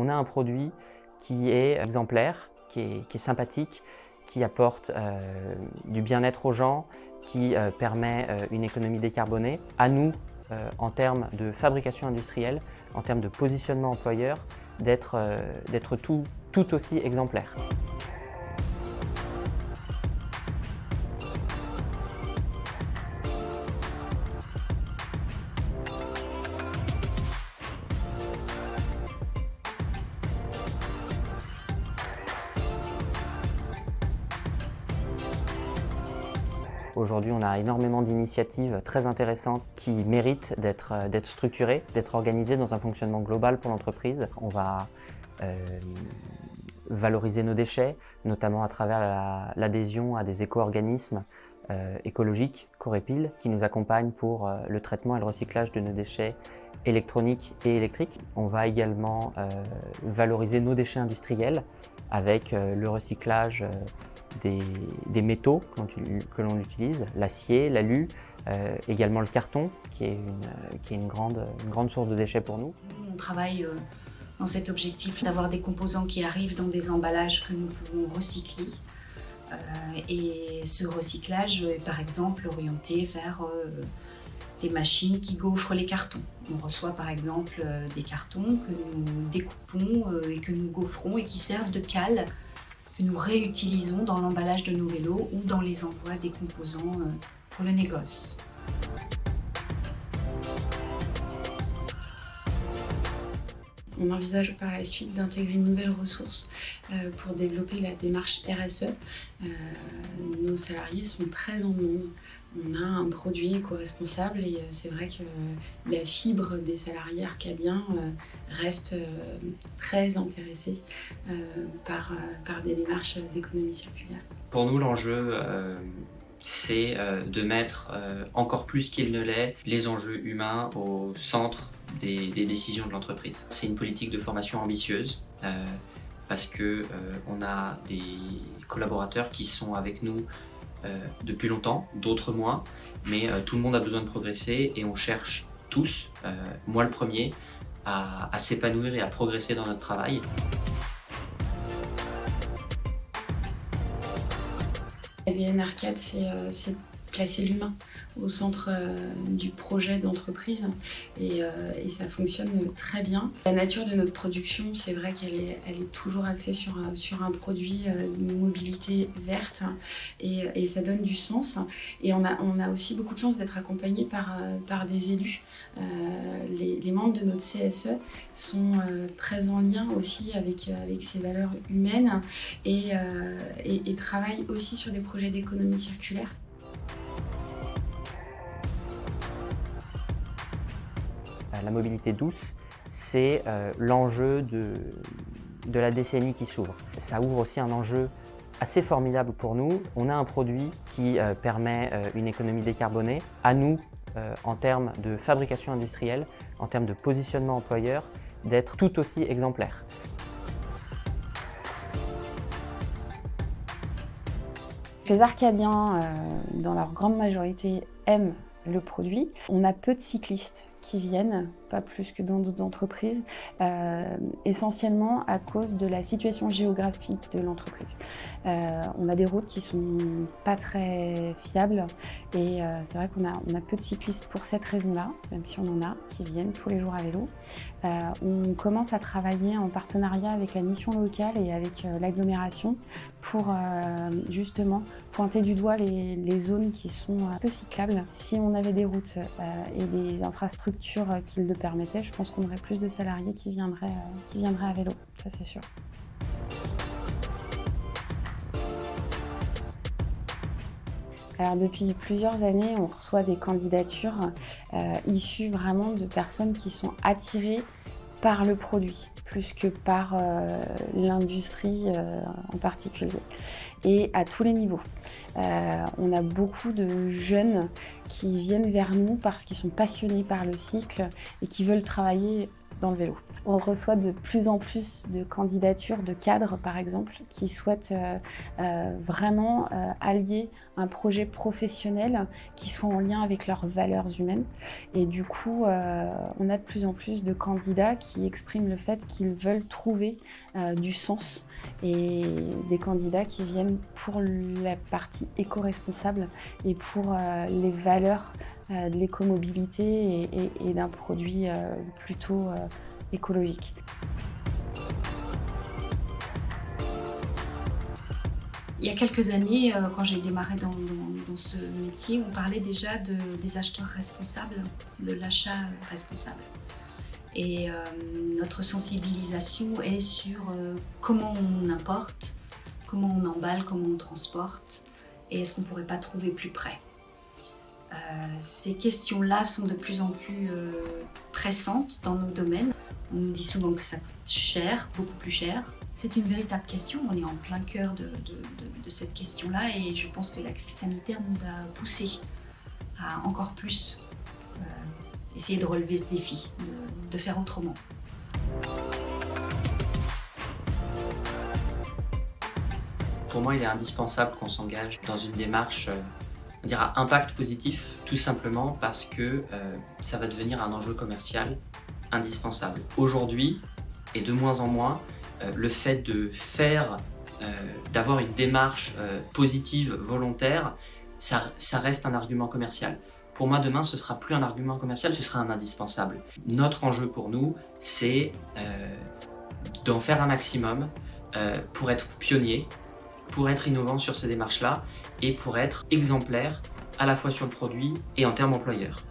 On a un produit qui est exemplaire, qui est sympathique, qui apporte du bien-être aux gens, qui permet une économie décarbonée. À nous, en termes de fabrication industrielle, en termes de positionnement employeur, d'être tout aussi exemplaire. Aujourd'hui, on a énormément d'initiatives très intéressantes qui méritent d'être structurées, d'être organisées dans un fonctionnement global pour l'entreprise. On va valoriser nos déchets, notamment à travers l'adhésion à des éco-organismes écologiques, Corepil, qui nous accompagnent pour le traitement et le recyclage de nos déchets électroniques et électriques. On va également valoriser nos déchets industriels avec le recyclage des métaux que l'on utilise, l'acier, l'alu, également le carton qui est une grande source de déchets pour nous. On travaille dans cet objectif d'avoir des composants qui arrivent dans des emballages que nous pouvons recycler. Et ce recyclage est par exemple orienté vers des machines qui gaufrent les cartons. On reçoit par exemple des cartons que nous découpons et que nous gaufrons et qui servent de cale que nous réutilisons dans l'emballage de nos vélos ou dans les envois des composants pour le négoce. On envisage par la suite d'intégrer une nouvelle ressource pour développer la démarche RSE. Nos salariés sont très en demande. On a un produit éco-responsable et c'est vrai que la fibre des salariés arcadiens reste très intéressée par des démarches d'économie circulaire. Pour nous, l'enjeu, c'est de mettre encore plus qu'il ne l'est les enjeux humains au centre des décisions de l'entreprise. C'est une politique de formation ambitieuse parce qu'on a des collaborateurs qui sont avec nous depuis longtemps, d'autres moins, mais tout le monde a besoin de progresser et on cherche tous, moi le premier, à s'épanouir et à progresser dans notre travail. ADN Arcade, c'est placer l'humain au centre du projet d'entreprise et ça fonctionne très bien. La nature de notre production, c'est vrai qu'elle est toujours axée sur un produit de mobilité verte et ça donne du sens. Et on a aussi beaucoup de chance d'être accompagnés par des élus. Les membres de notre CSE sont très en lien aussi avec ces valeurs humaines et travaillent aussi sur des projets d'économie circulaire. La mobilité douce, c'est l'enjeu de la décennie qui s'ouvre. Ça ouvre aussi un enjeu assez formidable pour nous. On a un produit qui permet une économie décarbonée. À nous, en termes de fabrication industrielle, en termes de positionnement employeur, d'être tout aussi exemplaire. Les Arcadiens, dans leur grande majorité, aiment le produit. On a peu de cyclistes qui viennent, pas plus que dans d'autres entreprises, essentiellement à cause de la situation géographique de l'entreprise. On a des routes qui sont pas très fiables et c'est vrai qu'on a peu de cyclistes pour cette raison-là, même si on en a qui viennent tous les jours à vélo. On commence à travailler en partenariat avec la mission locale et avec l'agglomération pour justement pointer du doigt les zones qui sont peu cyclables. Si on avait des routes et des infrastructures qui le permettaient, je pense qu'on aurait plus de salariés qui viendraient à vélo, ça c'est sûr. Alors depuis plusieurs années, on reçoit des candidatures issues vraiment de personnes qui sont attirées par le produit, plus que par l'industrie en particulier, et à tous les niveaux. On a beaucoup de jeunes qui viennent vers nous parce qu'ils sont passionnés par le cycle et qui veulent travailler dans le vélo. On reçoit de plus en plus de candidatures de cadres, par exemple, qui souhaitent vraiment allier un projet professionnel qui soit en lien avec leurs valeurs humaines. Et du coup, on a de plus en plus de candidats qui expriment le fait qu'ils veulent trouver du sens, et des candidats qui viennent pour la partie éco-responsable et pour les valeurs de l'écomobilité et d'un produit plutôt écologique. Il y a quelques années, quand j'ai démarré dans ce métier, on parlait déjà des acheteurs responsables, de l'achat responsable. Et notre sensibilisation est sur comment on importe, comment on emballe, comment on transporte, et est-ce qu'on ne pourrait pas trouver plus près. Ces questions-là sont de plus en plus pressantes dans nos domaines. On nous dit souvent que ça coûte cher, beaucoup plus cher. C'est une véritable question, on est en plein cœur de cette question-là, et je pense que la crise sanitaire nous a poussés à encore plus essayer de relever ce défi, de faire autrement. Pour moi, il est indispensable qu'on s'engage dans une démarche on dira impact positif, tout simplement parce que ça va devenir un enjeu commercial indispensable. Aujourd'hui, et de moins en moins, le fait d'avoir une démarche positive, volontaire, ça reste un argument commercial. Pour moi, demain, ce ne sera plus un argument commercial, ce sera un indispensable. Notre enjeu pour nous, c'est d'en faire un maximum pour être pionnier, pour être innovant sur ces démarches-là et pour être exemplaire à la fois sur le produit et en termes employeurs.